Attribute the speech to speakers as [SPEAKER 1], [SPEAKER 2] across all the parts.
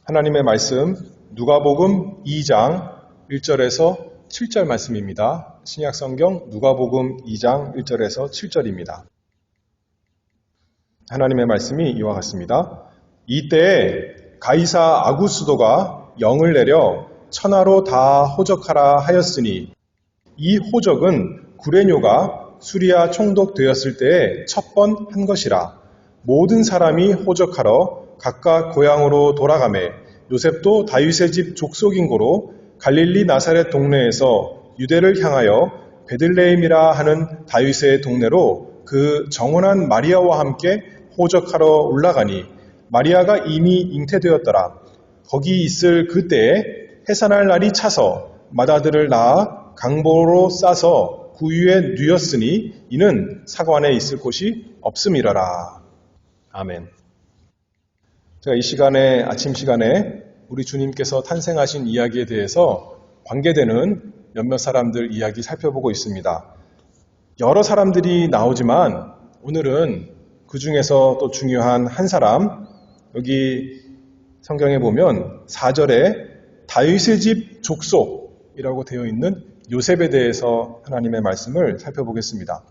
[SPEAKER 1] 하나님의 말씀 누가복음 2장 1절에서 7절 말씀입니다. 신약성경 누가복음 2장 1절에서 7절입니다. 하나님의 말씀이 이와 같습니다. 이때에 가이사 아구스도가 영을 내려 천하로 다 호적하라 하였으니 이 호적은 구레뇨가 수리아 총독되었을 때에 첫 번 한 것이라. 모든 사람이 호적하러 각각 고향으로 돌아가매 요셉도 다윗의 집 족속인 고로 갈릴리 나사렛 동네에서 유대를 향하여 베들레헴이라 하는 다윗의 동네로 그 정혼한 마리아와 함께 호적하러 올라가니 마리아가 이미 잉태되었더라. 거기 있을 그때에 해산할 날이 차서 맏아들을 낳아 강보로 싸서 구유에 누였으니 이는 사관에 있을 곳이 없음이라라. 아멘. 제가 이 시간에 아침 시간에 우리 주님께서 탄생하신 이야기에 대해서 관계되는 몇몇 사람들 이야기 살펴보고 있습니다. 여러 사람들이 나오지만 오늘은 그 중에서 또 중요한 한 사람, 여기 성경에 보면 4절에 다윗의 집 족속이라고 되어 있는 요셉에 대해서 하나님의 말씀을 살펴보겠습니다.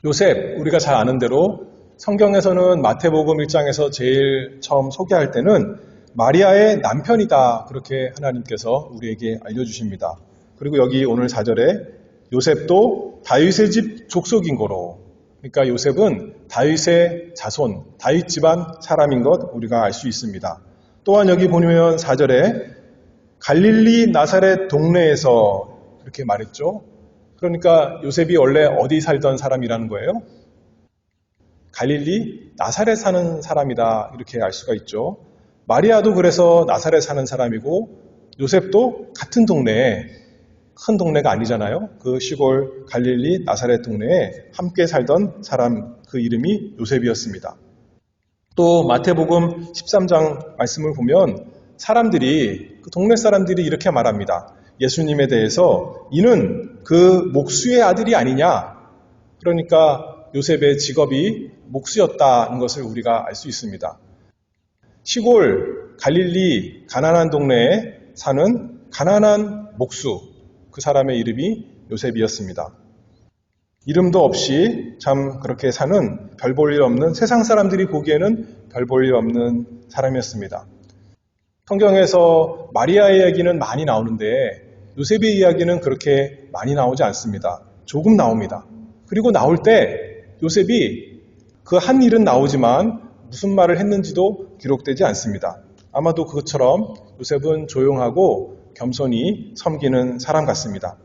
[SPEAKER 1] 요셉, 우리가 잘 아는 대로 성경에서는 마태복음 1장에서 제일 처음 소개할 때는 마리아의 남편이다, 그렇게 하나님께서 우리에게 알려주십니다. 그리고 여기 오늘 4절에 요셉도 다윗의 집 족속인 거로, 그러니까 요셉은 다윗의 자손, 다윗 집안 사람인 것 우리가 알 수 있습니다. 또한 여기 보면 4절에 갈릴리 나사렛 동네에서 그렇게 말했죠. 그러니까 요셉이 원래 어디 살던 사람이라는 거예요? 갈릴리 나사렛 사는 사람이다, 이렇게 알 수가 있죠. 마리아도 그래서 나사렛 사는 사람이고 요셉도 같은 동네에, 큰 동네가 아니잖아요. 그 시골 갈릴리 나사렛 동네에 함께 살던 사람, 그 이름이 요셉이었습니다. 또 마태복음 13장 말씀을 보면 사람들이, 그 동네 사람들이 이렇게 말합니다. 예수님에 대해서 이는 그 목수의 아들이 아니냐. 그러니까 요셉의 직업이 목수였다는 것을 우리가 알 수 있습니다. 시골 갈릴리 가난한 동네에 사는 가난한 목수, 그 사람의 이름이 요셉이었습니다. 이름도 없이 참 그렇게 사는 별 볼 일 없는, 세상 사람들이 보기에는 별 볼 일 없는 사람이었습니다. 성경에서 마리아의 이야기는 많이 나오는데 요셉의 이야기는 그렇게 많이 나오지 않습니다. 조금 나옵니다. 그리고 나올 때 요셉이 그 한 일은 나오지만 무슨 말을 했는지도 기록되지 않습니다. 아마도 그것처럼 요셉은 조용하고 겸손히 섬기는 사람 같습니다.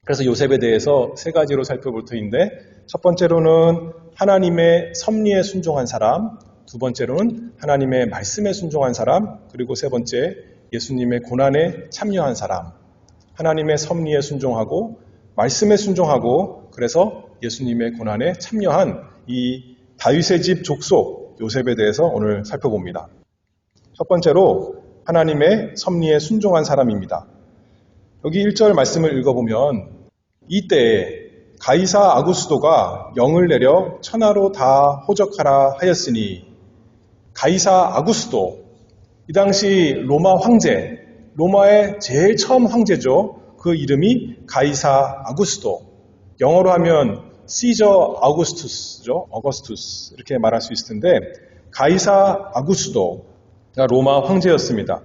[SPEAKER 1] 그래서 요셉에 대해서 세 가지로 살펴볼 터인데, 첫 번째로는 하나님의 섭리에 순종한 사람, 두 번째로는 하나님의 말씀에 순종한 사람, 그리고 세 번째 예수님의 고난에 참여한 사람. 하나님의 섭리에 순종하고 말씀에 순종하고 그래서 예수님의 고난에 참여한 이 다윗의 집 족속 요셉에 대해서 오늘 살펴봅니다. 첫 번째로 하나님의 섭리에 순종한 사람입니다. 여기 1절 말씀을 읽어보면 이때에 가이사 아구스도가 영을 내려 천하로 다 호적하라 하였으니, 가이사 아구스도, 이 당시 로마 황제, 로마의 제일 처음 황제죠. 그 이름이 가이사 아구스도, 영어로 하면 시저 아우구스투스죠. 어거스투스, 이렇게 말할 수 있을 텐데 가이사 아구스도가 로마 황제였습니다.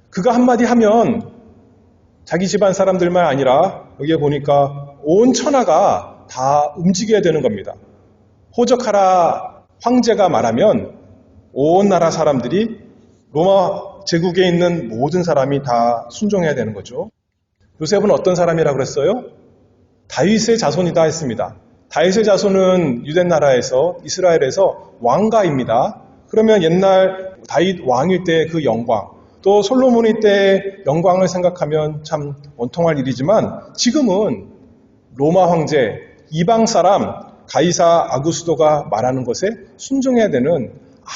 [SPEAKER 1] 그가 한마디 하면 자기 집안 사람들만 아니라 여기에 보니까 온 천하가 다 움직여야 되는 겁니다. 호적하라 황제가 말하면 온 나라 사람들이, 로마 제국에 있는 모든 사람이 다 순종해야 되는 거죠. 요셉은 어떤 사람이라고 그랬어요? 다윗의 자손이다 했습니다. 다윗의 자손은 유대 나라에서, 이스라엘에서 왕가입니다. 그러면 옛날 다윗 왕일 때 그 영광, 또 솔로몬의 때 영광을 생각하면 참 원통할 일이지만 지금은 로마 황제, 이방 사람 가이사 아구스도가 말하는 것에 순종해야 되는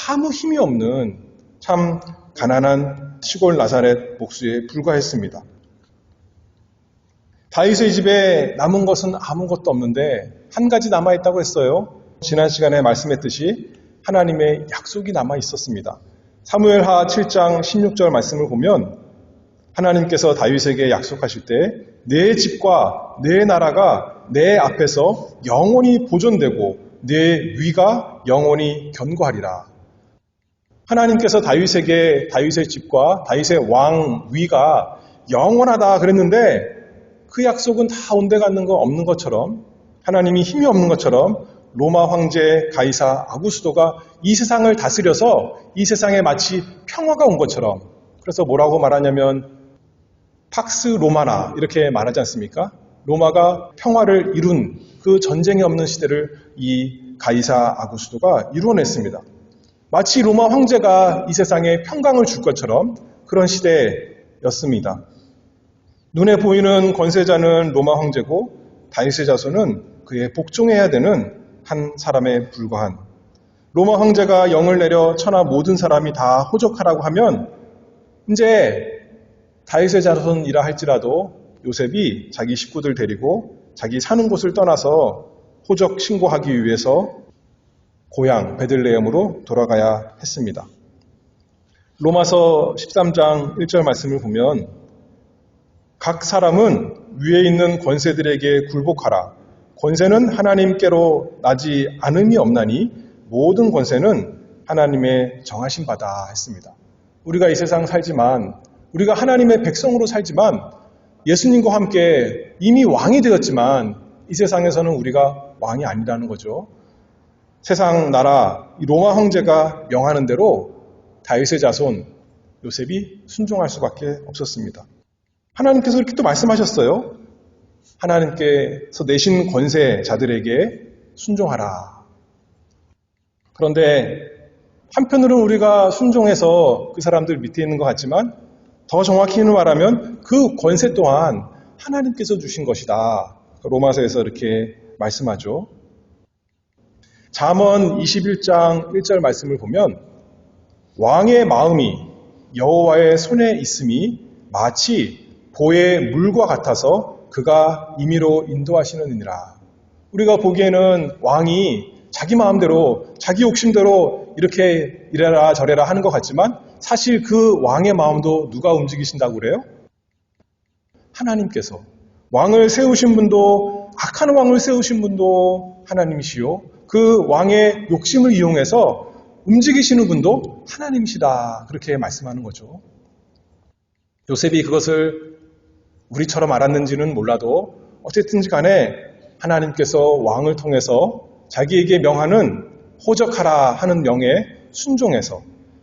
[SPEAKER 1] 아무 힘이 없는 참 가난한 시골 나사렛 목수에 불과했습니다. 다윗의 집에 남은 것은 아무것도 없는데 한 가지 남아있다고 했어요. 지난 시간에 말씀했듯이 하나님의 약속이 남아 있었습니다. 사무엘하 7장 16절 말씀을 보면 하나님께서 다윗에게 약속하실 때 내 집과 내 나라가 내 앞에서 영원히 보존되고 내 위가 영원히 견고하리라. 하나님께서 다윗에게 다윗의 집과 다윗의 왕 위가 영원하다 그랬는데 그 약속은 다 온데간는 거 없는 것처럼 하나님이 힘이 없는 것처럼 로마 황제 가이사 아구스도가 이 세상을 다스려서 이 세상에 마치 평화가 온 것처럼 그래서 뭐라고 말하냐면 팍스 로마나 이렇게 말하지 않습니까? 로마가 평화를 이룬 그 전쟁이 없는 시대를 이 가이사 아구스도가 이루어냈습니다. 마치 로마 황제가 이 세상에 평강을 줄 것처럼 그런 시대였습니다. 눈에 보이는 권세자는 로마 황제고 다윗의 자손은 그의 복종해야 되는 한 사람에 불과한 로마 황제가 영을 내려 천하 모든 사람이 다 호적하라고 하면 이제 다윗의 자손이라 할지라도 요셉이 자기 식구들 데리고 자기 사는 곳을 떠나서 호적 신고하기 위해서 고향 베들레헴으로 돌아가야 했습니다. 로마서 13장 1절 말씀을 보면 각 사람은 위에 있는 권세들에게 굴복하라. 권세는 하나님께로 나지 않음이 없나니 모든 권세는 하나님의 정하신 바다 했습니다. 우리가 이 세상 살지만 우리가 하나님의 백성으로 살지만 예수님과 함께 이미 왕이 되었지만 이 세상에서는 우리가 왕이 아니라는 거죠. 세상 나라 이 로마 황제가 명하는 대로 다윗의 자손 요셉이 순종할 수밖에 없었습니다. 하나님께서 이렇게 또 말씀하셨어요. 하나님께서 내신 권세자들에게 순종하라. 그런데 한편으로는 우리가 순종해서 그 사람들 밑에 있는 것 같지만 더 정확히는 말하면 그 권세 또한 하나님께서 주신 것이다. 로마서에서 이렇게 말씀하죠. 잠언 21장 1절 말씀을 보면 왕의 마음이 여호와의 손에 있음이 마치 보의 물과 같아서 그가 임의로 인도하시느니라. 우리가 보기에는 왕이 자기 마음대로 자기 욕심대로 이렇게 이래라 저래라 하는 것 같지만 사실 그 왕의 마음도 누가 움직이신다고 그래요? 하나님께서. 왕을 세우신 분도 악한 왕을 세우신 분도 하나님이시요. 그 왕의 욕심을 이용해서 움직이시는 분도 하나님이시다. 그렇게 말씀하는 거죠. 요셉이 그것을 우리처럼 알았는지는 몰라도 어쨌든지 간에 하나님께서 왕을 통해서 자기에게 명하는 호적하라 하는 명에 순종해서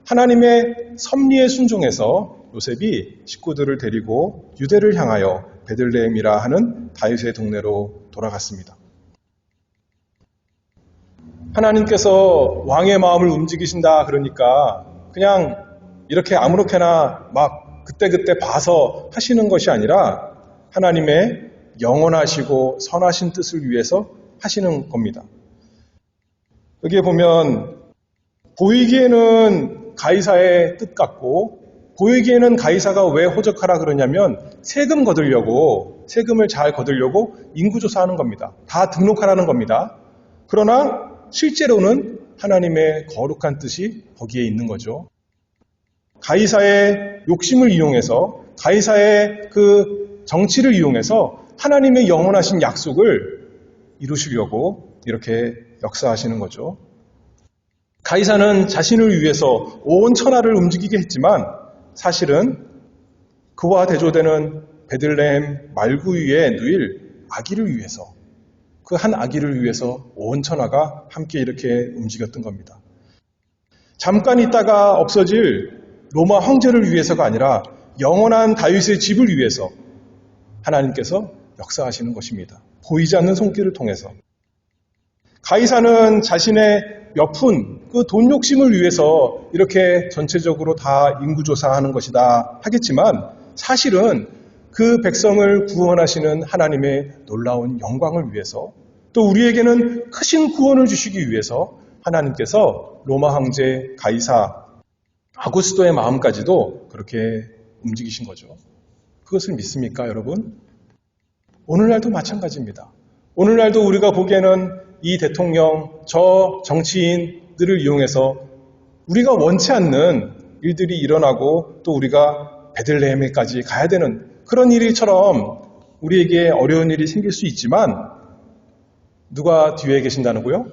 [SPEAKER 1] 하나님의 섭리에 순종해서 요셉이 식구들을 데리고 유대를 향하여 베들레헴이라 하는 다윗의 동네로 돌아갔습니다. 하나님께서 왕의 마음을 움직이신다 그러니까 그냥 이렇게 아무렇게나 막 그때그때 봐서 하시는 것이 아니라 하나님의 영원하시고 선하신 뜻을 위해서 하시는 겁니다. 여기에 보면 보이기에는 가이사의 뜻 같고 보이기에는 가이사가 왜 호적하라 그러냐면 세금을 잘 거두려고 인구조사하는 겁니다. 다 등록하라는 겁니다. 그러나 실제로는 하나님의 거룩한 뜻이 거기에 있는 거죠. 가이사의 욕심을 이용해서 가이사의 그 정치를 이용해서 하나님의 영원하신 약속을 이루시려고 이렇게 역사하시는 거죠. 가이사는 자신을 위해서 온 천하를 움직이게 했지만 사실은 그와 대조되는 베들레헴 말구 위에 누일 아기를 위해서 그 한 아기를 위해서 온 천하가 함께 이렇게 움직였던 겁니다. 잠깐 있다가 없어질 로마 황제를 위해서가 아니라 영원한 다윗의 집을 위해서 하나님께서 역사하시는 것입니다. 보이지 않는 손길을 통해서. 가이사는 자신의 몇 푼, 그 돈 욕심을 위해서 이렇게 전체적으로 다 인구조사하는 것이다 하겠지만 사실은 그 백성을 구원하시는 하나님의 놀라운 영광을 위해서 또 우리에게는 크신 구원을 주시기 위해서 하나님께서 로마 황제 가이사 아구스도의 마음까지도 그렇게 움직이신 거죠. 그것을 믿습니까, 여러분? 오늘날도 마찬가지입니다. 오늘날도 우리가 보기에는 이 대통령, 저 정치인들을 이용해서 우리가 원치 않는 일들이 일어나고 또 우리가 베들레헴에까지 가야 되는 그런 일처럼 우리에게 어려운 일이 생길 수 있지만 누가 뒤에 계신다는고요?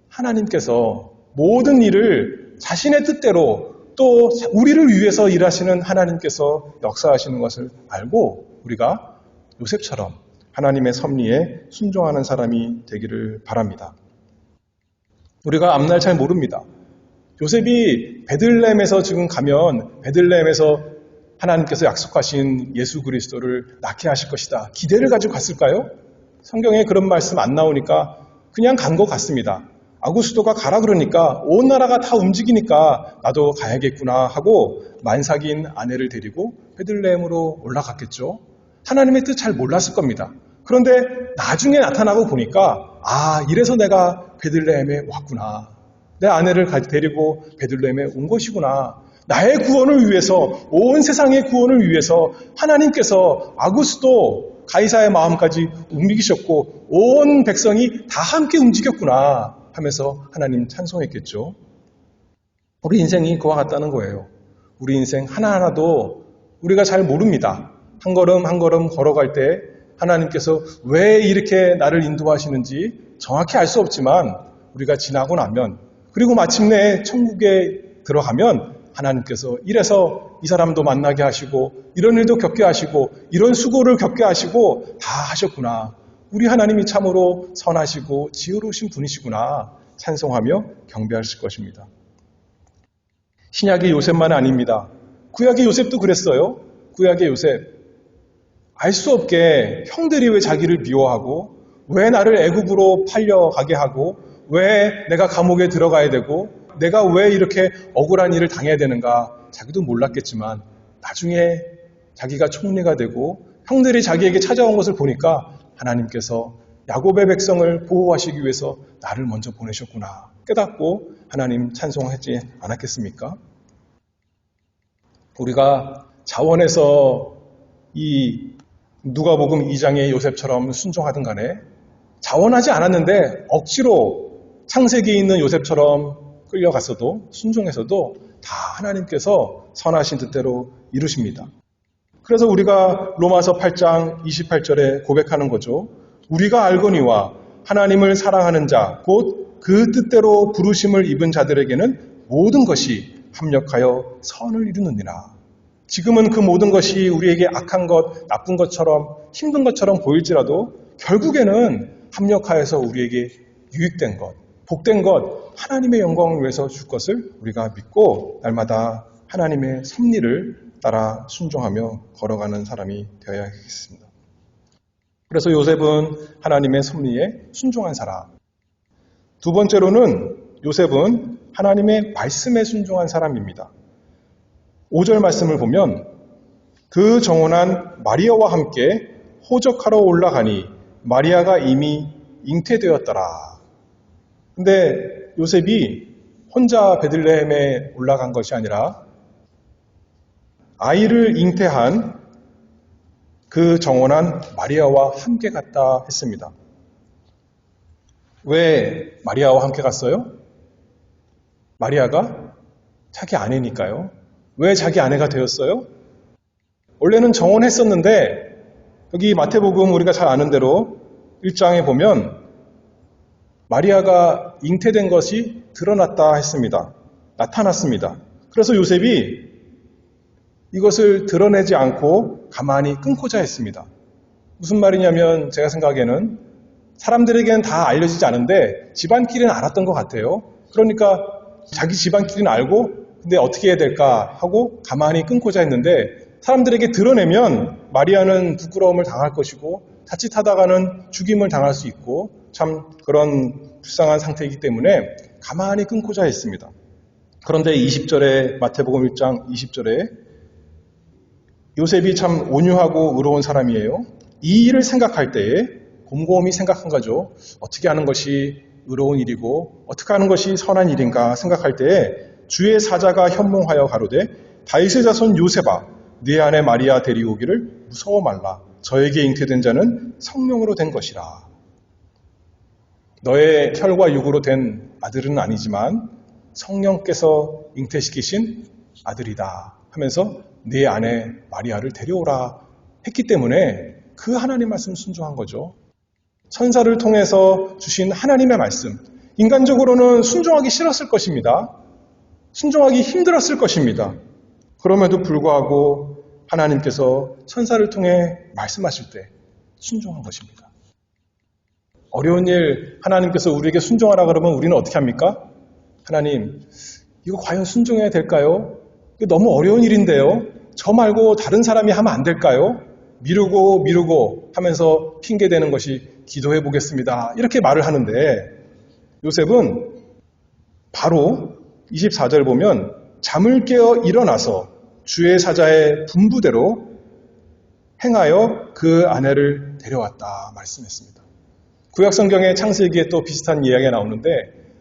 [SPEAKER 1] 하나님께서 모든 일을 자신의 뜻대로 또 우리를 위해서 일하시는 하나님께서 역사하시는 것을 알고 우리가 요셉처럼 하나님의 섭리에 순종하는 사람이 되기를 바랍니다. 우리가 앞날 잘 모릅니다. 요셉이 베들레헴에서 지금 가면 베들레헴에서 하나님께서 약속하신 예수 그리스도를 낳게 하실 것이다. 기대를 가지고 갔을까요? 성경에 그런 말씀 안 나오니까 그냥 간 것 같습니다. 아구스도가 가라 그러니까 온 나라가 다 움직이니까 나도 가야겠구나 하고 만삭인 아내를 데리고 베들레헴으로 올라갔겠죠. 하나님의 뜻 잘 몰랐을 겁니다. 그런데 나중에 나타나고 보니까 이래서 내가 베들레헴에 왔구나. 내 아내를 데리고 베들레헴에 온 것이구나. 나의 구원을 위해서, 온 세상의 구원을 위해서 하나님께서 아구스도 가이사의 마음까지 움직이셨고 온 백성이 다 함께 움직였구나 하면서 하나님 찬송했겠죠. 우리 인생이 그와 같다는 거예요. 우리 인생 하나하나도 우리가 잘 모릅니다. 한 걸음 한 걸음 걸어갈 때 하나님께서 왜 이렇게 나를 인도하시는지 정확히 알 수 없지만 우리가 지나고 나면 그리고 마침내 천국에 들어가면 하나님께서 이래서 이 사람도 만나게 하시고 이런 일도 겪게 하시고 이런 수고를 겪게 하시고 다 하셨구나. 우리 하나님이 참으로 선하시고 지혜로우신 분이시구나 찬송하며 경배하실 것입니다. 신약의 요셉만 아닙니다. 구약의 요셉도 그랬어요. 구약의 요셉. 알 수 없게 형들이 왜 자기를 미워하고 왜 나를 애굽으로 팔려가게 하고 왜 내가 감옥에 들어가야 되고 내가 왜 이렇게 억울한 일을 당해야 되는가 자기도 몰랐겠지만 나중에 자기가 총리가 되고 형들이 자기에게 찾아온 것을 보니까 하나님께서 야곱의 백성을 보호하시기 위해서 나를 먼저 보내셨구나 깨닫고 하나님 찬송하지 않았겠습니까? 우리가 자원해서 이 누가복음 2장의 요셉처럼 순종하든 간에 자원하지 않았는데 억지로 창세기에 있는 요셉처럼 끌려갔어도 순종해서도 다 하나님께서 선하신 뜻대로 이루십니다. 그래서 우리가 로마서 8장 28절에 고백하는 거죠. 우리가 알거니와 하나님을 사랑하는 자 곧 그 뜻대로 부르심을 입은 자들에게는 모든 것이 합력하여 선을 이루느니라. 지금은 그 모든 것이 우리에게 악한 것, 나쁜 것처럼 힘든 것처럼 보일지라도 결국에는 합력하여서 우리에게 유익된 것, 복된 것, 하나님의 영광을 위해서 줄 것을 우리가 믿고 날마다 하나님의 섭리를 따라 순종하며 걸어가는 사람이 되어야겠습니다. 그래서 요셉은 하나님의 섭리에 순종한 사람. 두 번째로는 요셉은 하나님의 말씀에 순종한 사람입니다. 5절 말씀을 보면 그 정혼한 마리아와 함께 호적하러 올라가니 마리아가 이미 잉태되었더라. 근데 요셉이 혼자 베들레헴에 올라간 것이 아니라 아이를 잉태한 그 정혼한 마리아와 함께 갔다 했습니다. 왜 마리아와 함께 갔어요? 마리아가 자기 아내니까요. 왜 자기 아내가 되었어요? 원래는 정혼했었는데 여기 마태복음 우리가 잘 아는 대로 1장에 보면 마리아가 잉태된 것이 드러났다 했습니다. 나타났습니다. 그래서 요셉이 이것을 드러내지 않고 가만히 끊고자 했습니다. 무슨 말이냐면 제가 생각에는 사람들에게는 다 알려지지 않은데 집안끼리는 알았던 것 같아요. 그러니까 자기 집안끼리는 알고 근데 어떻게 해야 될까 하고 가만히 끊고자 했는데 사람들에게 드러내면 마리아는 부끄러움을 당할 것이고 자칫하다가는 죽임을 당할 수 있고 참 그런 불쌍한 상태이기 때문에 가만히 끊고자 했습니다. 그런데 20절에 마태복음 1장 20절에 요셉이 참 온유하고 의로운 사람이에요. 이 일을 생각할 때에 곰곰이 생각한 거죠. 어떻게 하는 것이 의로운 일이고 어떻게 하는 것이 선한 일인가 생각할 때에 주의 사자가 현몽하여 가로되 다윗의 자손 요셉아 네 아내 마리아 데리오기를 무서워 말라. 저에게 잉태된 자는 성령으로 된 것이라. 너의 혈과 육으로 된 아들은 아니지만 성령께서 잉태시키신 아들이다 하면서 내 아내 마리아를 데려오라 했기 때문에 그 하나님 말씀 순종한 거죠. 천사를 통해서 주신 하나님의 말씀, 인간적으로는 순종하기 싫었을 것입니다. 순종하기 힘들었을 것입니다. 그럼에도 불구하고 하나님께서 천사를 통해 말씀하실 때 순종한 것입니다. 어려운 일 하나님께서 우리에게 순종하라 그러면 우리는 어떻게 합니까? 하나님, 이거 과연 순종해야 될까요? 이거 너무 어려운 일인데요. 저 말고 다른 사람이 하면 안 될까요? 미루고 하면서 핑계대는 것이 기도해 보겠습니다. 이렇게 말을 하는데 요셉은 바로 24절 보면 잠을 깨어 일어나서 주의 사자의 분부대로 행하여 그 아내를 데려왔다 말씀했습니다. 구약성경의 창세기에 또 비슷한 이야기가 나오는데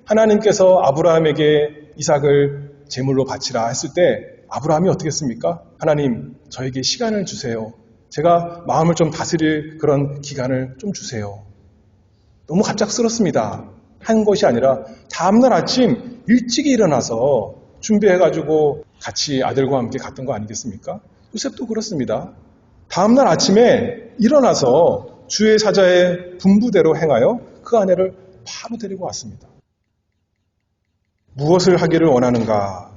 [SPEAKER 1] 하나님께서 아브라함에게 이삭을 제물로 바치라 했을 때 아브라함이 어떻게 했습니까? 하나님, 저에게 시간을 주세요. 제가 마음을 좀 다스릴 그런 기간을 좀 주세요. 너무 갑작스럽습니다. 한 것이 아니라 다음날 아침 일찍 일어나서 준비해가지고 같이 아들과 함께 갔던 거 아니겠습니까? 요셉도 그렇습니다. 다음날 아침에 일어나서 주의 사자의 분부대로 행하여 그 아내를 바로 데리고 왔습니다. 무엇을 하기를 원하는가?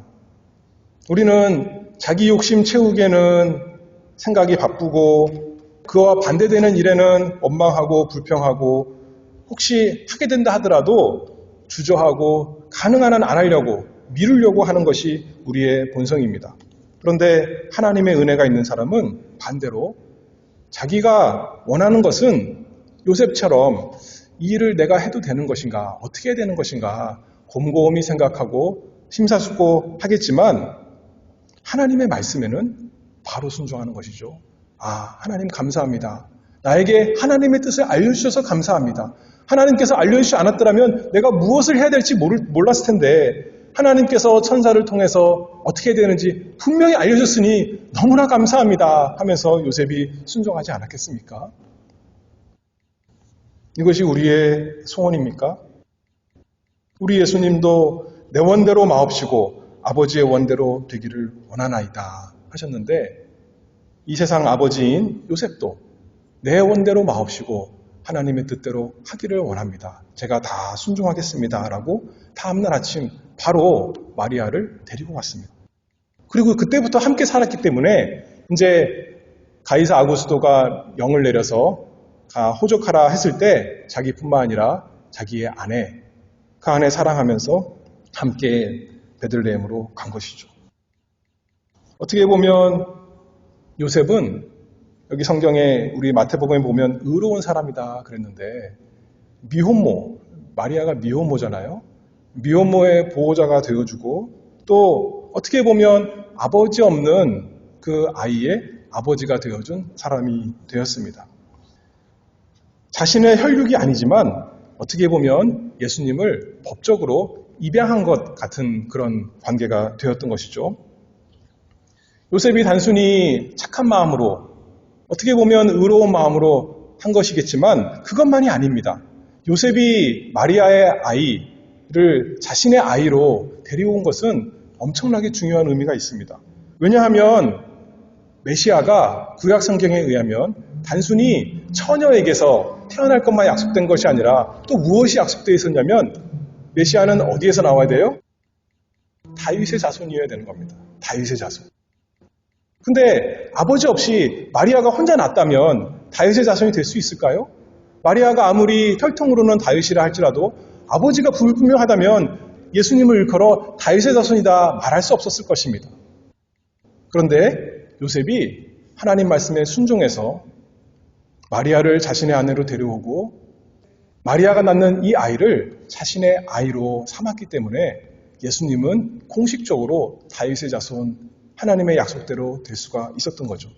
[SPEAKER 1] 우리는 자기 욕심 채우기에는 생각이 바쁘고 그와 반대되는 일에는 원망하고 불평하고 혹시 하게 된다 하더라도 주저하고 가능한 한 안 하려고 미루려고 하는 것이 우리의 본성입니다. 그런데 하나님의 은혜가 있는 사람은 반대로 자기가 원하는 것은 요셉처럼 이 일을 내가 해도 되는 것인가, 어떻게 해야 되는 것인가 곰곰이 생각하고 심사숙고하겠지만 하나님의 말씀에는 바로 순종하는 것이죠. 아, 하나님 감사합니다. 나에게 하나님의 뜻을 알려주셔서 감사합니다. 하나님께서 알려주시지 않았더라면 내가 무엇을 해야 될지 몰랐을 텐데 하나님께서 천사를 통해서 어떻게 해야 되는지 분명히 알려줬으니 너무나 감사합니다 하면서 요셉이 순종하지 않았겠습니까? 이것이 우리의 소원입니까? 우리 예수님도 내 원대로 마옵시고 아버지의 원대로 되기를 원하나이다 하셨는데 이 세상 아버지인 요셉도 내 원대로 마옵시고 하나님의 뜻대로 하기를 원합니다. 제가 다 순종하겠습니다 라고 다음날 아침 바로 마리아를 데리고 왔습니다. 그리고 그때부터 함께 살았기 때문에 이제 가이사 아구스도가 영을 내려서 호적하라 했을 때 자기뿐만 아니라 자기의 아내, 그 아내 사랑하면서 함께 베들레헴으로 간 것이죠. 어떻게 보면 요셉은 여기 성경에 우리 마태복음에 보면 의로운 사람이다 그랬는데 미혼모, 마리아가 미혼모잖아요. 미혼모의 보호자가 되어주고 또 어떻게 보면 아버지 없는 그 아이의 아버지가 되어준 사람이 되었습니다. 자신의 혈육이 아니지만 어떻게 보면 예수님을 법적으로 입양한 것 같은 그런 관계가 되었던 것이죠. 요셉이 단순히 착한 마음으로 어떻게 보면 의로운 마음으로 한 것이겠지만 그것만이 아닙니다. 요셉이 마리아의 아이를 자신의 아이로 데려온 것은 엄청나게 중요한 의미가 있습니다. 왜냐하면 메시아가 구약 성경에 의하면 단순히 처녀에게서 태어날 것만 약속된 것이 아니라 또 무엇이 약속되어 있었냐면 메시아는 어디에서 나와야 돼요? 다윗의 자손이어야 되는 겁니다. 다윗의 자손. 근데 아버지 없이 마리아가 혼자 낳았다면 다윗의 자손이 될 수 있을까요? 마리아가 아무리 혈통으로는 다윗이라 할지라도 아버지가 불분명하다면 예수님을 일컬어 다윗의 자손이다 말할 수 없었을 것입니다. 그런데 요셉이 하나님 말씀에 순종해서 마리아를 자신의 아내로 데려오고 마리아가 낳는 이 아이를 자신의 아이로 삼았기 때문에 예수님은 공식적으로 다윗의 자손 하나님의 약속대로 될 수가 있었던 거죠.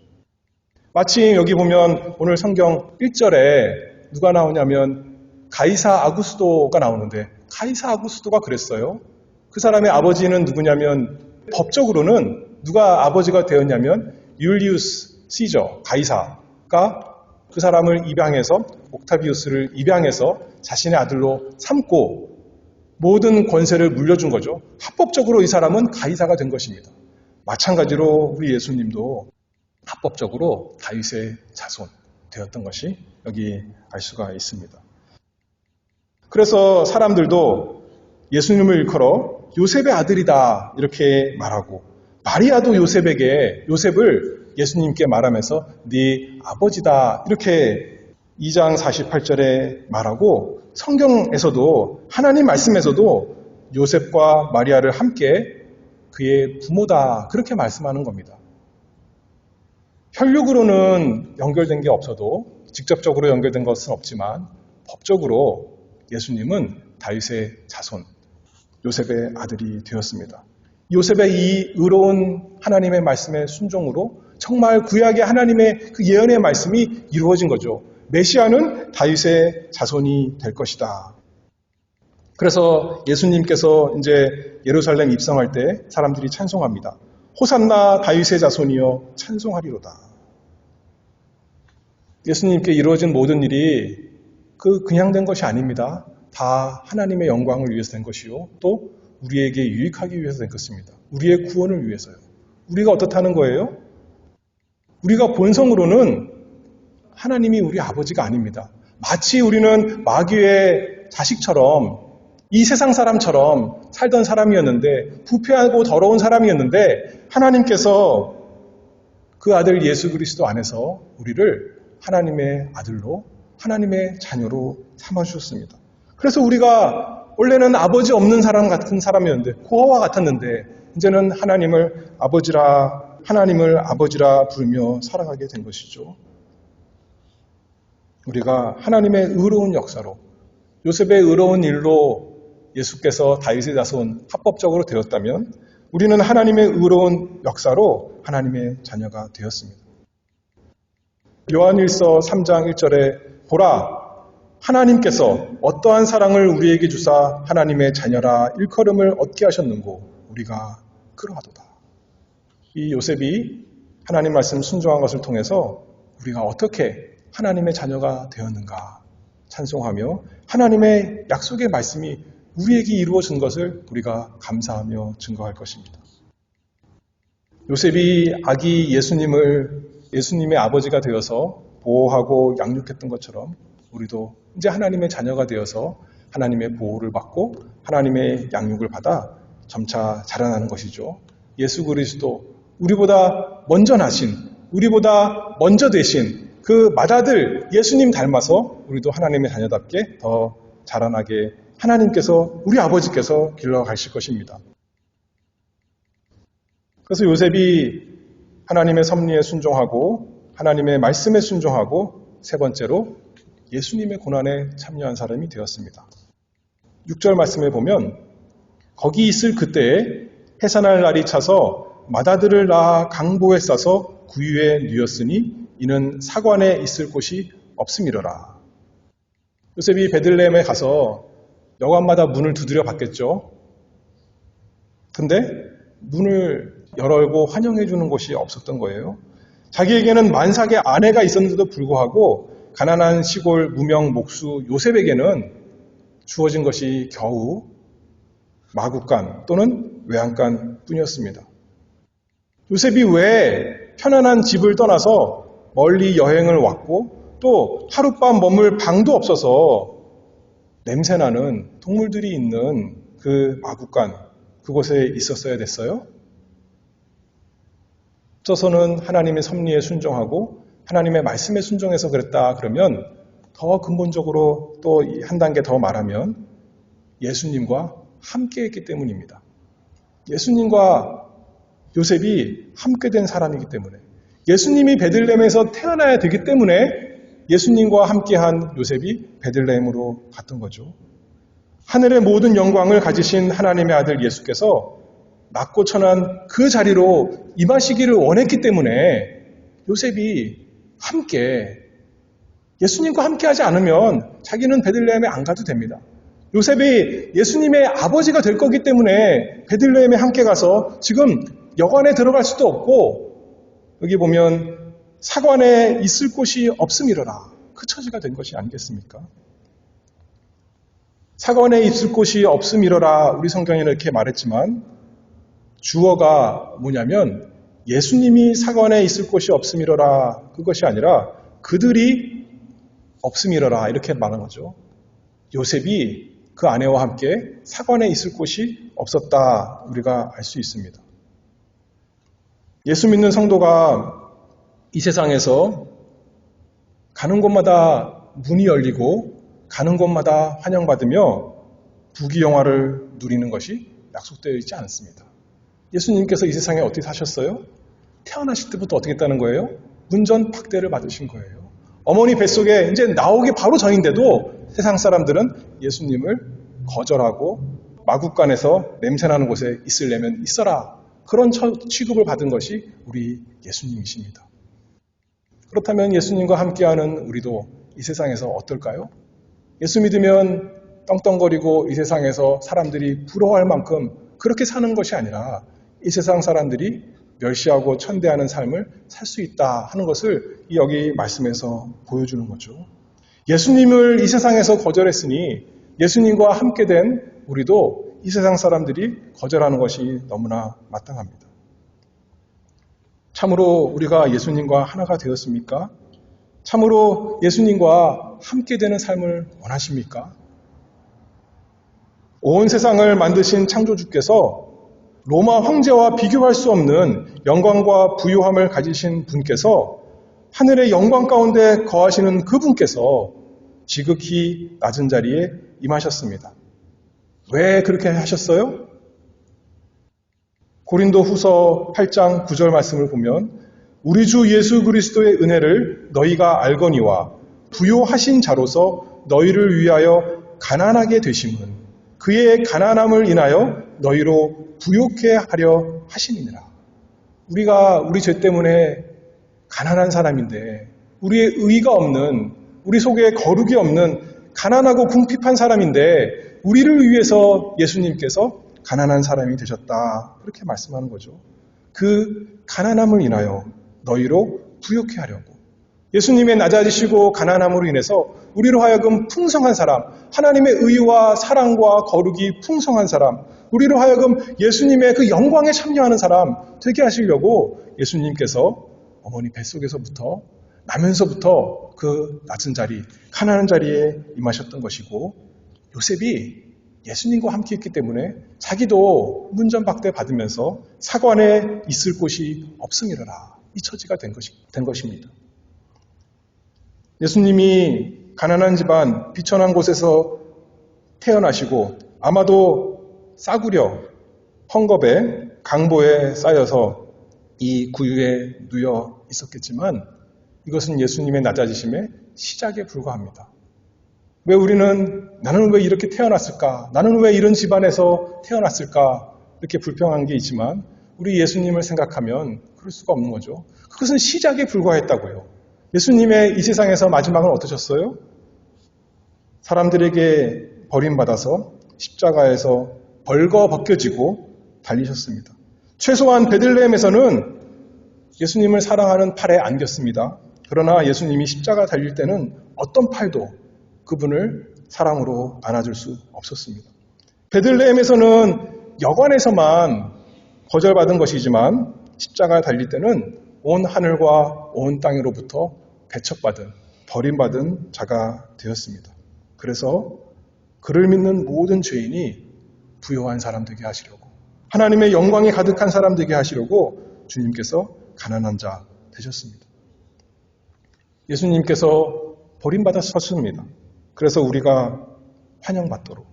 [SPEAKER 1] 마침 여기 보면 오늘 성경 1절에 누가 나오냐면 가이사 아구스도가 나오는데 가이사 아구스도가 그랬어요. 그 사람의 아버지는 누구냐면 법적으로는 누가 아버지가 되었냐면 율리우스 시저 가이사가 그 사람을 입양해서 옥타비우스를 입양해서 자신의 아들로 삼고 모든 권세를 물려준 거죠. 합법적으로 이 사람은 가이사가 된 것입니다. 마찬가지로 우리 예수님도 합법적으로 다윗의 자손 되었던 것이 여기 알 수가 있습니다. 그래서 사람들도 예수님을 일컬어 요셉의 아들이다 이렇게 말하고, 마리아도 요셉을 예수님께 말하면서 네 아버지다 이렇게 2장 48절에 말하고, 성경에서도 하나님 말씀에서도 요셉과 마리아를 함께 그의 부모다 그렇게 말씀하는 겁니다. 혈육으로는 연결된 게 없어도, 직접적으로 연결된 것은 없지만 법적으로 예수님은 다윗의 자손, 요셉의 아들이 되었습니다. 요셉의 이 의로운 하나님의 말씀의 순종으로 정말 구약의 하나님의 그 예언의 말씀이 이루어진 거죠. 메시아는 다윗의 자손이 될 것이다. 그래서 예수님께서 이제 예루살렘 입성할 때 사람들이 찬송합니다. 호산나 다윗의 자손이여 찬송하리로다. 예수님께 이루어진 모든 일이 그냥 된 것이 아닙니다. 다 하나님의 영광을 위해서 된 것이요, 또 우리에게 유익하기 위해서 된 것입니다. 우리의 구원을 위해서요. 우리가 어떻다는 거예요? 우리가 본성으로는 하나님이 우리 아버지가 아닙니다. 마치 우리는 마귀의 자식처럼, 이 세상 사람처럼 살던 사람이었는데, 부패하고 더러운 사람이었는데, 하나님께서 그 아들 예수 그리스도 안에서 우리를 하나님의 아들로, 하나님의 자녀로 삼아주셨습니다. 그래서 우리가 원래는 아버지 없는 사람 같은 사람이었는데, 고아와 같았는데, 이제는 하나님을 아버지라 부르며 살아가게 된 것이죠. 우리가 하나님의 의로운 역사로, 요셉의 의로운 일로 예수께서 다윗의 자손 합법적으로 되었다면, 우리는 하나님의 의로운 역사로 하나님의 자녀가 되었습니다. 요한일서 3장 1절에 보라, 하나님께서 어떠한 사랑을 우리에게 주사 하나님의 자녀라 일컬음을 얻게 하셨는고 우리가 그러하도다. 이 요셉이 하나님 말씀 순종한 것을 통해서 우리가 어떻게 하나님의 자녀가 되었는가 찬송하며, 하나님의 약속의 말씀이 우리에게 이루어진 것을 우리가 감사하며 증거할 것입니다. 요셉이 아기 예수님의 아버지가 되어서 보호하고 양육했던 것처럼, 우리도 이제 하나님의 자녀가 되어서 하나님의 보호를 받고 하나님의 양육을 받아 점차 자라나는 것이죠. 예수 그리스도, 우리보다 먼저 나신, 우리보다 먼저 되신 그 맏아들 예수님 닮아서 우리도 하나님의 자녀답게 더 자라나게 하나님께서, 우리 아버지께서 길러가실 것입니다. 그래서 요셉이 하나님의 섭리에 순종하고 하나님의 말씀에 순종하고, 세 번째로 예수님의 고난에 참여한 사람이 되었습니다. 6절 말씀에 보면, 거기 있을 그때에 해산할 날이 차서 맏아들을 낳아 강보에 싸서 구유에 누였으니 이는 사관에 있을 곳이 없음이러라. 요셉이 베들레헴에 가서 여관마다 문을 두드려 봤겠죠. 근데 문을 열고 환영해 주는 곳이 없었던 거예요. 자기에게는 만삭의 아내가 있었는데도 불구하고 가난한 시골 무명 목수 요셉에게는 주어진 것이 겨우 마구간 또는 외양간 뿐이었습니다. 요셉이 왜 편안한 집을 떠나서 멀리 여행을 왔고, 또 하룻밤 머물 방도 없어서 냄새나는 동물들이 있는 그 마구간, 그곳에 있었어야 됐어요? 어서는 하나님의 섭리에 순종하고 하나님의 말씀에 순종해서 그랬다 그러면, 더 근본적으로 또 한 단계 더 말하면 예수님과 함께했기 때문입니다. 예수님과 요셉이 함께된 사람이기 때문에, 예수님이 베들레헴에서 태어나야 되기 때문에 예수님과 함께한 요셉이 베들레헴으로 갔던 거죠. 하늘의 모든 영광을 가지신 하나님의 아들 예수께서 낮고 천한 그 자리로 임하시기를 원했기 때문에 요셉이 함께, 예수님과 함께하지 않으면 자기는 베들레헴에 안 가도 됩니다. 요셉이 예수님의 아버지가 될 거기 때문에 베들레헴에 함께 가서 지금 여관에 들어갈 수도 없고, 여기 보면 사관에 있을 곳이 없음이러라, 그 처지가 된 것이 아니겠습니까? 사관에 있을 곳이 없음이러라, 우리 성경에는 이렇게 말했지만 주어가 뭐냐면 예수님이 사관에 있을 곳이 없음이로라 그것이 아니라 그들이 없음이로라 이렇게 말한 거죠. 요셉이 그 아내와 함께 사관에 있을 곳이 없었다 우리가 알 수 있습니다. 예수 믿는 성도가 이 세상에서 가는 곳마다 문이 열리고 가는 곳마다 환영받으며 부귀영화를 누리는 것이 약속되어 있지 않습니다. 예수님께서 이 세상에 어떻게 사셨어요? 태어나실 때부터 어떻게 했다는 거예요? 문전박대를 받으신 거예요. 어머니 뱃속에 이제 나오기 바로 전인데도 세상 사람들은 예수님을 거절하고 마국간에서 냄새나는 곳에 있으려면 있어라. 그런 취급을 받은 것이 우리 예수님이십니다. 그렇다면 예수님과 함께하는 우리도 이 세상에서 어떨까요? 예수 믿으면 떵떵거리고 이 세상에서 사람들이 부러워할 만큼 그렇게 사는 것이 아니라 이 세상 사람들이 멸시하고 천대하는 삶을 살 수 있다 하는 것을 여기 말씀에서 보여주는 거죠. 예수님을 이 세상에서 거절했으니 예수님과 함께 된 우리도 이 세상 사람들이 거절하는 것이 너무나 마땅합니다. 참으로 우리가 예수님과 하나가 되었습니까? 참으로 예수님과 함께 되는 삶을 원하십니까? 온 세상을 만드신 창조주께서 로마 황제와 비교할 수 없는 영광과 부유함을 가지신 분께서 하늘의 영광 가운데 거하시는 그분께서 지극히 낮은 자리에 임하셨습니다. 왜 그렇게 하셨어요? 고린도 후서 8장 9절 말씀을 보면 우리 주 예수 그리스도의 은혜를 너희가 알거니와 부요하신 자로서 너희를 위하여 가난하게 되심은 그의 가난함을 인하여 너희로 부요케 하려 하시니라. 우리가 우리 죄 때문에 가난한 사람인데 우리의 의가 없는 우리 속에 거룩이 없는 가난하고 궁핍한 사람인데 우리를 위해서 예수님께서 가난한 사람이 되셨다. 그렇게 말씀하는 거죠. 그 가난함을 인하여 너희로 부요케 하려고. 예수님의 낮아지시고 가난함으로 인해서 우리로 하여금 풍성한 사람, 하나님의 의와 사랑과 거룩이 풍성한 사람, 우리로 하여금 예수님의 그 영광에 참여하는 사람 되게 하시려고 예수님께서 어머니 뱃속에서부터 나면서부터 그 낮은 자리, 가난한 자리에 임하셨던 것이고 요셉이 예수님과 함께 있기 때문에 자기도 문전박대 받으면서 사관에 있을 곳이 없음이로라. 이 처지가 된 것입니다. 예수님이 가난한 집안, 비천한 곳에서 태어나시고 아마도 싸구려, 헝겊에, 강보에 쌓여서 이 구유에 누여 있었겠지만 이것은 예수님의 낮아지심의 시작에 불과합니다. 왜 우리는 나는 왜 이렇게 태어났을까? 나는 왜 이런 집안에서 태어났을까? 이렇게 불평한 게 있지만 우리 예수님을 생각하면 그럴 수가 없는 거죠. 그것은 시작에 불과했다고요. 예수님의 이 세상에서 마지막은 어떠셨어요? 사람들에게 버림받아서 십자가에서 벌거벗겨지고 달리셨습니다. 최소한 베들레헴에서는 예수님을 사랑하는 팔에 안겼습니다. 그러나 예수님이 십자가 달릴 때는 어떤 팔도 그분을 사랑으로 안아줄 수 없었습니다. 베들레헴에서는 여관에서만 거절받은 것이지만 십자가 달릴 때는 온 하늘과 온 땅으로부터 배척받은, 버림받은 자가 되었습니다. 그래서 그를 믿는 모든 죄인이 부요한 사람 되게 하시려고, 하나님의 영광이 가득한 사람 되게 하시려고 주님께서 가난한 자 되셨습니다. 예수님께서 버림받았습니다. 그래서 우리가 환영받도록.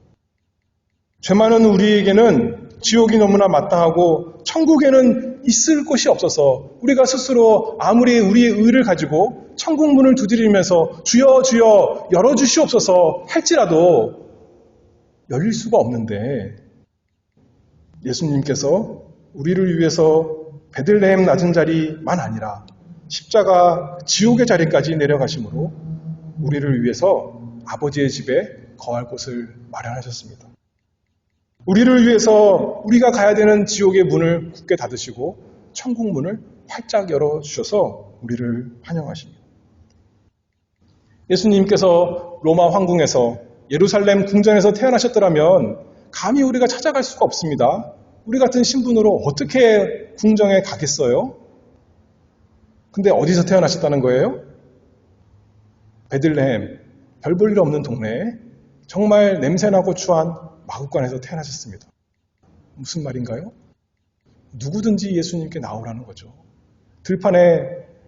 [SPEAKER 1] 죄 많은 우리에게는 지옥이 너무나 마땅하고 천국에는 있을 곳이 없어서 우리가 스스로 아무리 우리의 의를 가지고 천국 문을 두드리면서 주여 주여 열어주시옵소서 할지라도 열릴 수가 없는데 예수님께서 우리를 위해서 베들레헴 낮은 자리만 아니라 십자가 지옥의 자리까지 내려가심으로 우리를 위해서 아버지의 집에 거할 곳을 마련하셨습니다. 우리를 위해서 우리가 가야 되는 지옥의 문을 굳게 닫으시고 천국 문을 활짝 열어주셔서 우리를 환영하십니다. 예수님께서 로마 황궁에서 예루살렘 궁전에서 태어나셨더라면 감히 우리가 찾아갈 수가 없습니다. 우리 같은 신분으로 어떻게 궁정에 가겠어요? 근데 어디서 태어나셨다는 거예요? 베들레헴, 별 볼 일 없는 동네에 정말 냄새나고 추한 마구간에서 태어나셨습니다. 무슨 말인가요? 누구든지 예수님께 나오라는 거죠. 들판에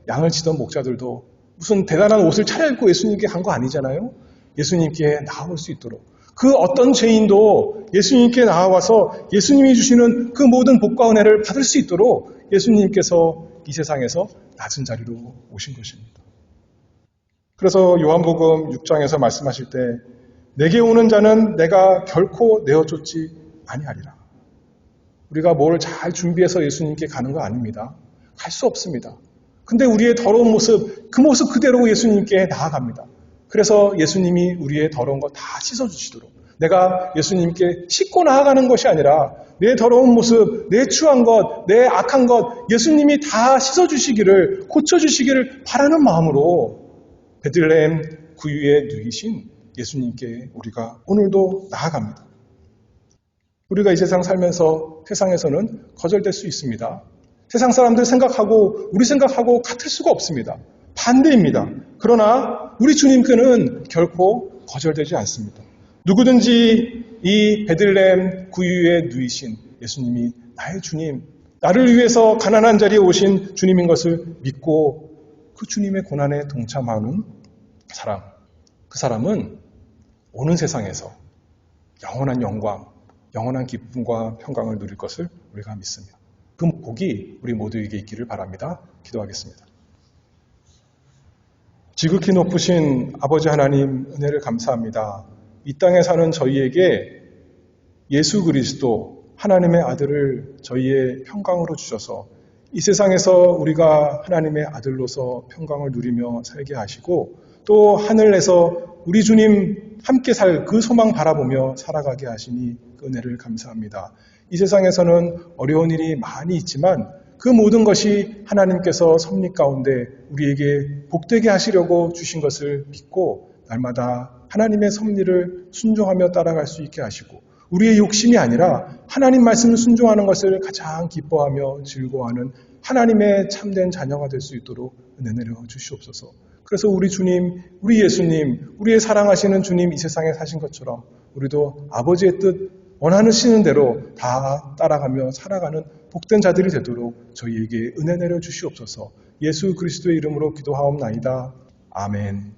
[SPEAKER 1] 양을 치던 목자들도 무슨 대단한 옷을 차려입고 예수님께 간 거 아니잖아요. 예수님께 나아올 수 있도록. 그 어떤 죄인도 예수님께 나와서 예수님이 주시는 그 모든 복과 은혜를 받을 수 있도록 예수님께서 이 세상에서 낮은 자리로 오신 것입니다. 그래서 요한복음 6장에서 말씀하실 때 내게 오는 자는 내가 결코 내어쫓지 아니하리라. 우리가 뭘 잘 준비해서 예수님께 가는 거 아닙니다. 갈 수 없습니다. 근데 우리의 더러운 모습, 그 모습 그대로 예수님께 나아갑니다. 그래서 예수님이 우리의 더러운 거 다 씻어주시도록 내가 예수님께 씻고 나아가는 것이 아니라 내 더러운 모습, 내 추한 것, 내 악한 것 예수님이 다 씻어주시기를, 고쳐주시기를 바라는 마음으로 베들레헴 구유에 누이신 예수님께 우리가 오늘도 나아갑니다. 우리가 이 세상 살면서 세상에서는 거절될 수 있습니다. 세상 사람들 생각하고 우리 생각하고 같을 수가 없습니다. 반대입니다. 그러나 우리 주님께는 결코 거절되지 않습니다. 누구든지 이 베들레헴 구유에 누이신 예수님이 나의 주님, 나를 위해서 가난한 자리에 오신 주님인 것을 믿고 그 주님의 고난에 동참하는 사람, 그 사람은 오는 세상에서 영원한 영광, 영원한 기쁨과 평강을 누릴 것을 우리가 믿습니다. 그 복이 우리 모두에게 있기를 바랍니다. 기도하겠습니다. 지극히 높으신 아버지 하나님 은혜를 감사합니다. 이 땅에 사는 저희에게 예수 그리스도 하나님의 아들을 저희의 평강으로 주셔서 이 세상에서 우리가 하나님의 아들로서 평강을 누리며 살게 하시고 또 하늘에서 우리 주님 함께 살 그 소망 바라보며 살아가게 하시니 그 은혜를 감사합니다. 이 세상에서는 어려운 일이 많이 있지만 그 모든 것이 하나님께서 섭리 가운데 우리에게 복되게 하시려고 주신 것을 믿고 날마다 하나님의 섭리를 순종하며 따라갈 수 있게 하시고 우리의 욕심이 아니라 하나님 말씀을 순종하는 것을 가장 기뻐하며 즐거워하는 하나님의 참된 자녀가 될 수 있도록 은혜 내려 주시옵소서. 그래서 우리 주님, 우리 예수님, 우리의 사랑하시는 주님 이 세상에 사신 것처럼 우리도 아버지의 뜻 원하시는 대로 다 따라가며 살아가는 복된 자들이 되도록 저희에게 은혜 내려 주시옵소서. 예수 그리스도의 이름으로 기도하옵나이다. 아멘.